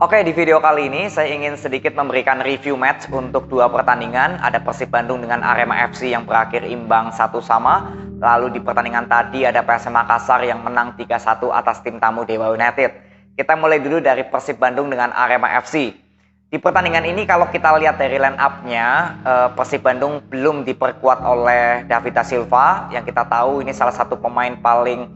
Oke, di video kali ini saya ingin sedikit memberikan review match untuk dua pertandingan. Ada Persib Bandung dengan Arema FC yang berakhir imbang 1-1. Lalu di pertandingan tadi ada PSM Makassar yang menang 3-1 atas tim tamu Dewa United. Kita mulai dulu dari Persib Bandung dengan Arema FC. Di pertandingan ini kalau kita lihat dari line up-nya, Persib Bandung belum diperkuat oleh David da Silva. Yang kita tahu ini salah satu pemain paling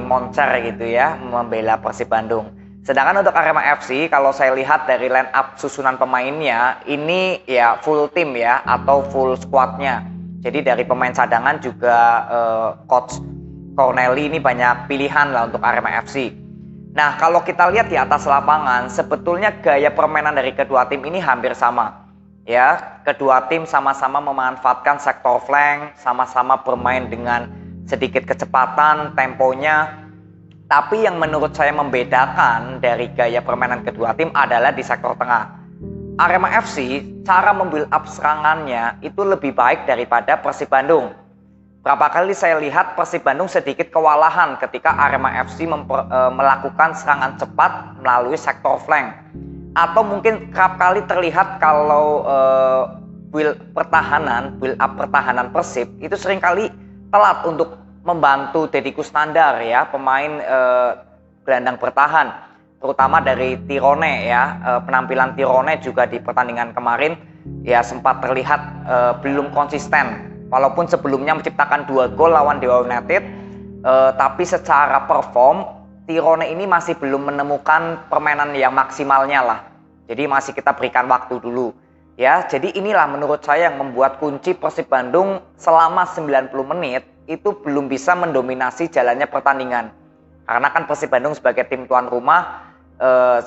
moncer gitu ya, membela Persib Bandung. Sedangkan untuk Arema FC, kalau saya lihat dari line up susunan pemainnya, ini ya full tim ya, atau full squadnya. Jadi dari pemain cadangan juga Coach Corneli ini banyak pilihan lah untuk Arema FC. Nah, kalau kita lihat di atas lapangan, sebetulnya gaya permainan dari kedua tim ini hampir sama. Ya, kedua tim sama-sama memanfaatkan sektor flank, sama-sama bermain dengan sedikit kecepatan, temponya. Tapi yang menurut saya membedakan dari gaya permainan kedua tim adalah di sektor tengah. Arema FC, cara membuild up serangannya itu lebih baik daripada Persib Bandung. Berapa kali saya lihat Persib Bandung sedikit kewalahan ketika Arema FC melakukan serangan cepat melalui sektor flank. Atau mungkin kerap kali terlihat kalau build up pertahanan Persib itu seringkali telat untuk membantu Deddy Kusnandar ya, pemain gelandang bertahan, terutama dari Tirone ya. Penampilan Tirone juga di pertandingan kemarin ya sempat terlihat belum konsisten, walaupun sebelumnya menciptakan 2 gol lawan Dewa United, tapi secara perform Tirone ini masih belum menemukan permainan yang maksimalnya lah. Jadi masih kita berikan waktu dulu ya. Jadi inilah menurut saya yang membuat kunci Persib Bandung selama 90 menit itu belum bisa mendominasi jalannya pertandingan. Karena kan Persib Bandung sebagai tim tuan rumah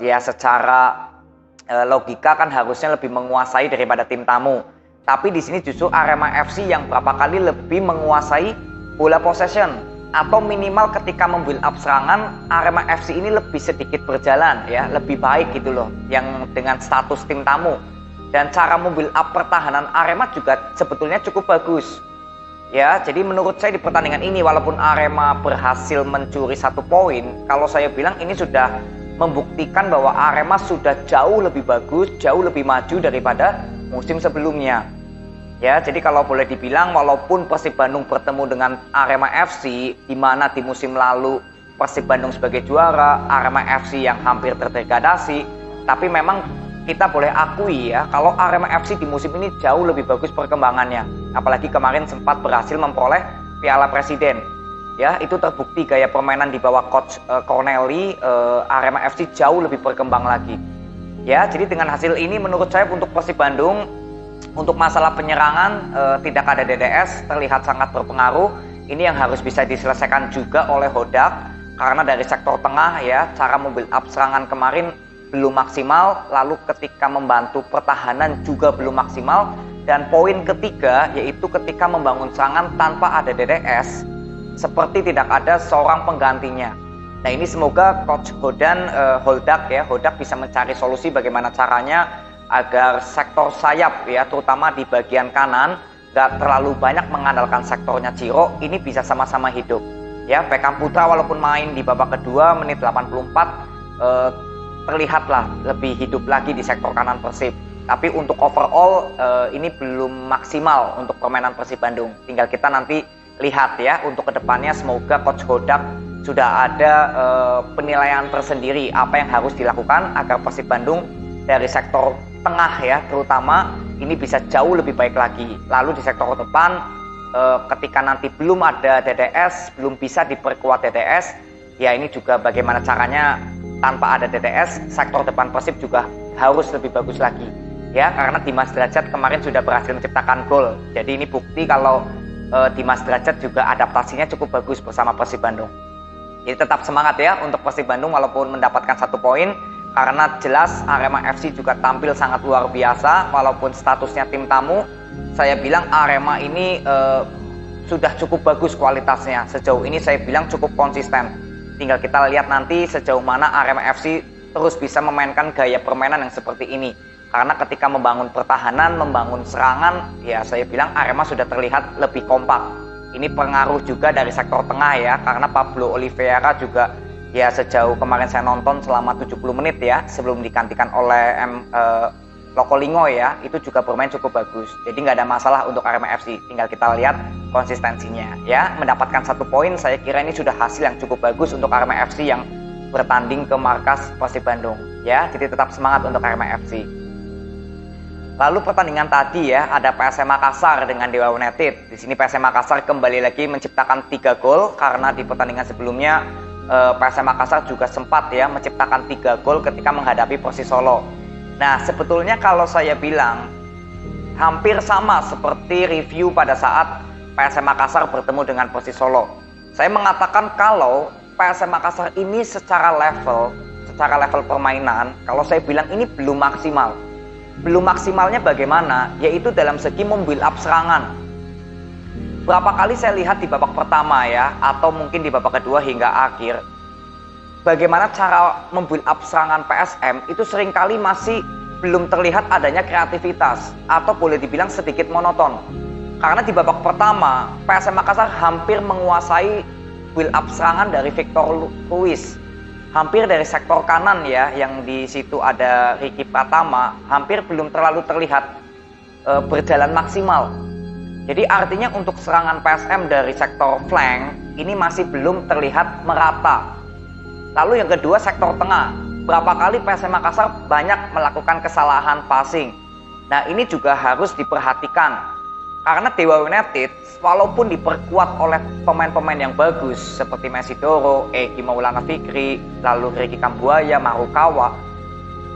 ya secara logika kan harusnya lebih menguasai daripada tim tamu. Tapi di sini justru Arema FC yang berapa kali lebih menguasai bola possession, atau minimal ketika membuild up serangan Arema FC ini lebih sedikit berjalan ya, lebih baik gitu loh yang dengan status tim tamu. Dan cara membuild up pertahanan Arema juga sebetulnya cukup bagus. Ya, jadi menurut saya di pertandingan ini walaupun Arema berhasil mencuri 1 poin, kalau saya bilang ini sudah membuktikan bahwa Arema sudah jauh lebih bagus, jauh lebih maju daripada musim sebelumnya. Ya, jadi kalau boleh dibilang walaupun Persib Bandung bertemu dengan Arema FC di mana di musim lalu Persib Bandung sebagai juara, Arema FC yang hampir terdegradasi, tapi memang kita boleh akui ya, kalau Arema FC di musim ini jauh lebih bagus perkembangannya. Apalagi kemarin sempat berhasil memperoleh Piala Presiden. Ya, itu terbukti gaya permainan di bawah Coach Corneli, Arema FC jauh lebih berkembang lagi. Ya, jadi dengan hasil ini menurut saya untuk Persib Bandung, untuk masalah penyerangan tidak ada DDS, terlihat sangat berpengaruh. Ini yang harus bisa diselesaikan juga oleh Hodak. Karena dari sektor tengah ya, cara membuild up serangan kemarin belum maksimal, lalu ketika membantu pertahanan juga belum maksimal, dan poin ketiga yaitu ketika membangun serangan tanpa ada DDS seperti tidak ada seorang penggantinya. Nah, ini semoga Coach Hodak bisa mencari solusi bagaimana caranya agar sektor sayap ya, terutama di bagian kanan gak terlalu banyak mengandalkan sektornya Ciro, ini bisa sama-sama hidup ya. Beckham Putra walaupun main di babak kedua menit 84 terlihatlah lebih hidup lagi di sektor kanan Persib. Tapi untuk overall ini belum maksimal untuk permainan Persib Bandung. Tinggal kita nanti lihat ya untuk kedepannya, semoga Coach Hodak sudah ada penilaian tersendiri apa yang harus dilakukan agar Persib Bandung dari sektor tengah ya terutama ini bisa jauh lebih baik lagi. Lalu di sektor depan ketika nanti belum ada DDS, belum bisa diperkuat DDS, ya ini juga bagaimana caranya tanpa ada DDS, sektor depan Persib juga harus lebih bagus lagi. Ya, karena Dimas Derajat kemarin sudah berhasil menciptakan gol. Jadi ini bukti kalau Dimas Derajat juga adaptasinya cukup bagus bersama Persib Bandung. Jadi tetap semangat ya untuk Persib Bandung walaupun mendapatkan 1 poin. Karena jelas Arema FC juga tampil sangat luar biasa walaupun statusnya tim tamu. Saya bilang Arema ini sudah cukup bagus kualitasnya. Sejauh ini saya bilang cukup konsisten. Tinggal kita lihat nanti sejauh mana Arema FC terus bisa memainkan gaya permainan yang seperti ini. Karena ketika membangun pertahanan, membangun serangan, ya saya bilang Arema sudah terlihat lebih kompak. Ini pengaruh juga dari sektor tengah ya, karena Pablo Oliveira juga ya sejauh kemarin saya nonton selama 70 menit ya sebelum digantikan oleh Lokolingo ya, itu juga bermain cukup bagus. Jadi nggak ada masalah untuk Arema FC, tinggal kita lihat konsistensinya ya. Mendapatkan 1 poin saya kira ini sudah hasil yang cukup bagus untuk Arema FC yang bertanding ke markas Persib Bandung ya. Jadi tetap semangat untuk Arema FC. Lalu pertandingan tadi ya, ada PSM Makassar dengan Dewa United. Di sini PSM Makassar kembali lagi menciptakan 3 gol karena di pertandingan sebelumnya PSM Makassar juga sempat ya menciptakan 3 gol ketika menghadapi Persis Solo. Nah, sebetulnya kalau saya bilang hampir sama seperti review pada saat PSM Makassar bertemu dengan Persis Solo. Saya mengatakan kalau PSM Makassar ini secara level permainan, kalau saya bilang ini belum maksimal. Belum maksimalnya bagaimana? Yaitu dalam segi membuild up serangan. Berapa kali saya lihat di babak pertama ya, atau mungkin di babak kedua hingga akhir, bagaimana cara membuild up serangan PSM itu seringkali masih belum terlihat adanya kreativitas atau boleh dibilang sedikit monoton. Karena di babak pertama PSM Makassar hampir menguasai build up serangan dari Victor Luis, hampir dari sektor kanan ya, yang di situ ada Ricky Pratama, hampir belum terlalu terlihat berjalan maksimal. Jadi artinya untuk serangan PSM dari sektor flank ini masih belum terlihat merata. Lalu yang kedua sektor tengah, berapa kali PSM Makassar banyak melakukan kesalahan passing. Nah ini juga harus diperhatikan karena Dewa United walaupun diperkuat oleh pemain-pemain yang bagus seperti Messi Doro, Egy Maulana Fikri, lalu Ricky Kambuaya, Marukawa,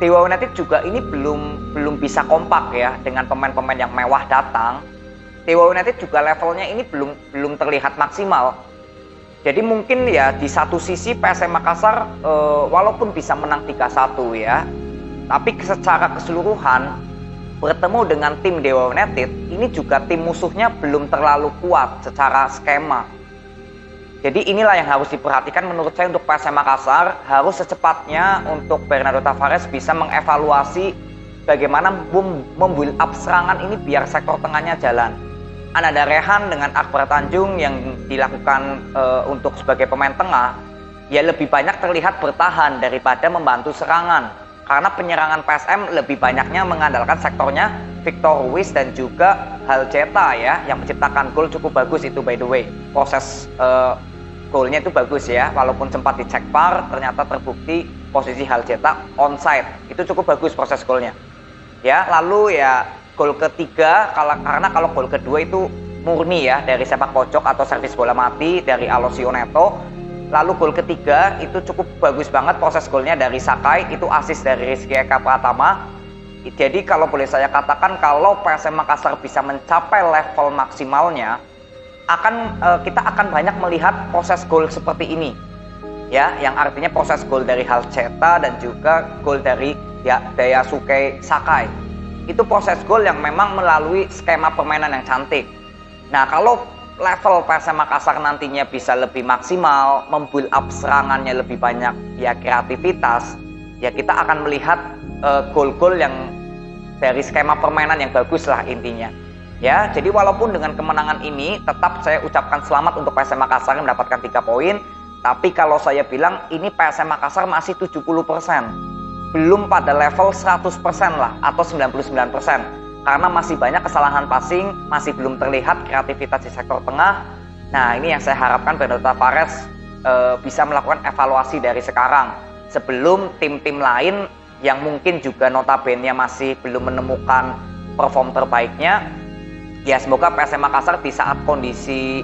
Dewa United juga ini belum bisa kompak ya dengan pemain-pemain yang mewah datang. Dewa United juga levelnya ini belum terlihat maksimal. Jadi mungkin ya di satu sisi PSM Makassar walaupun bisa menang 3-1 ya, tapi secara keseluruhan bertemu dengan tim Dewa United ini juga tim musuhnya belum terlalu kuat secara skema. Jadi inilah yang harus diperhatikan menurut saya untuk PSM Makassar, harus secepatnya untuk Bernardo Tavares bisa mengevaluasi bagaimana membuild up serangan ini biar sektor tengahnya jalan. Ananda Rehan dengan Akbar Tanjung yang dilakukan untuk sebagai pemain tengah ya lebih banyak terlihat bertahan daripada membantu serangan, karena penyerangan PSM lebih banyaknya mengandalkan sektornya Victor Ruiz dan juga Halceta ya, yang menciptakan gol cukup bagus itu by the way. Proses golnya itu bagus ya, walaupun sempat dicek VAR ternyata terbukti posisi Halceta onside, itu cukup bagus proses golnya ya. Lalu ya gol ketiga, karena kalau gol kedua itu murni ya dari sepak pojok atau servis bola mati dari Alessio Neto. Lalu gol ketiga itu cukup bagus banget proses golnya dari Sakai, itu assist dari Rizky Eka Pratama. Jadi kalau boleh saya katakan kalau PSM Makassar bisa mencapai level maksimalnya, kita akan banyak melihat proses gol seperti ini ya, yang artinya proses gol dari Halceta dan juga gol dari Daisuke Sakai. Itu proses gol yang memang melalui skema permainan yang cantik. Nah kalau level PSM Makassar nantinya bisa lebih maksimal, membuild up serangannya lebih banyak ya, kreativitas ya, kita akan melihat gol-gol yang dari skema permainan yang bagus lah intinya ya. Jadi walaupun dengan kemenangan ini tetap saya ucapkan selamat untuk PSM Makassar yang mendapatkan 3 poin, tapi kalau saya bilang ini PSM Makassar masih 70%, belum pada level 100% lah atau 99%, karena masih banyak kesalahan passing, masih belum terlihat kreativitas di sektor tengah. Nah ini yang saya harapkan Bernardo Tavares bisa melakukan evaluasi dari sekarang sebelum tim-tim lain yang mungkin juga notabene masih belum menemukan perform terbaiknya ya. Semoga PSM Makassar di saat kondisi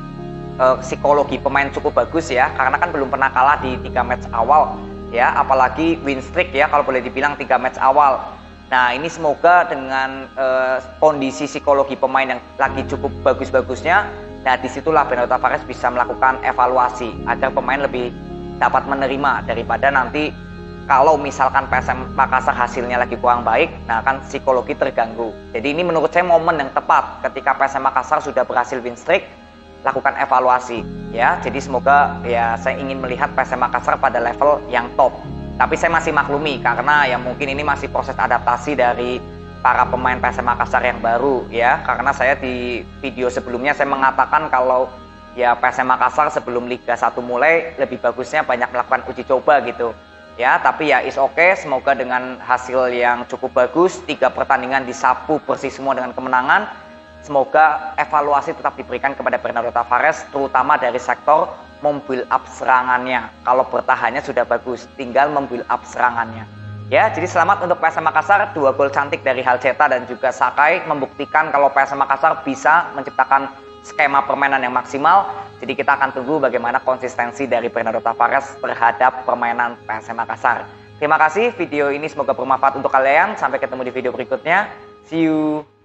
psikologi pemain cukup bagus ya, karena kan belum pernah kalah di 3 match awal ya, apalagi win streak ya kalau boleh dibilang 3 match awal. Nah ini semoga dengan kondisi psikologi pemain yang lagi cukup bagus-bagusnya, nah disitulah Bernardo Tavares bisa melakukan evaluasi agar pemain lebih dapat menerima, daripada nanti kalau misalkan PSM Makassar hasilnya lagi kurang baik, nah kan psikologi terganggu. Jadi ini menurut saya momen yang tepat ketika PSM Makassar sudah berhasil win streak, lakukan evaluasi ya. Jadi semoga ya, saya ingin melihat PSM Makassar pada level yang top. Tapi saya masih maklumi karena ya mungkin ini masih proses adaptasi dari para pemain PSM Makassar yang baru ya. Karena saya di video sebelumnya saya mengatakan kalau ya PSM Makassar sebelum Liga 1 mulai lebih bagusnya banyak melakukan uji coba gitu. Ya, tapi ya is okay, semoga dengan hasil yang cukup bagus, 3 pertandingan disapu bersih semua dengan kemenangan. Semoga evaluasi tetap diberikan kepada Bernardo Tavares, terutama dari sektor membuild up serangannya. Kalau bertahannya sudah bagus, tinggal membuild up serangannya. Ya, jadi selamat untuk PSM Makassar, 2 gol cantik dari Halceta dan juga Sakai membuktikan kalau PSM Makassar bisa menciptakan skema permainan yang maksimal. Jadi kita akan tunggu bagaimana konsistensi dari Bernardo Tavares terhadap permainan PSM Makassar. Terima kasih, video ini semoga bermanfaat untuk kalian. Sampai ketemu di video berikutnya. See you.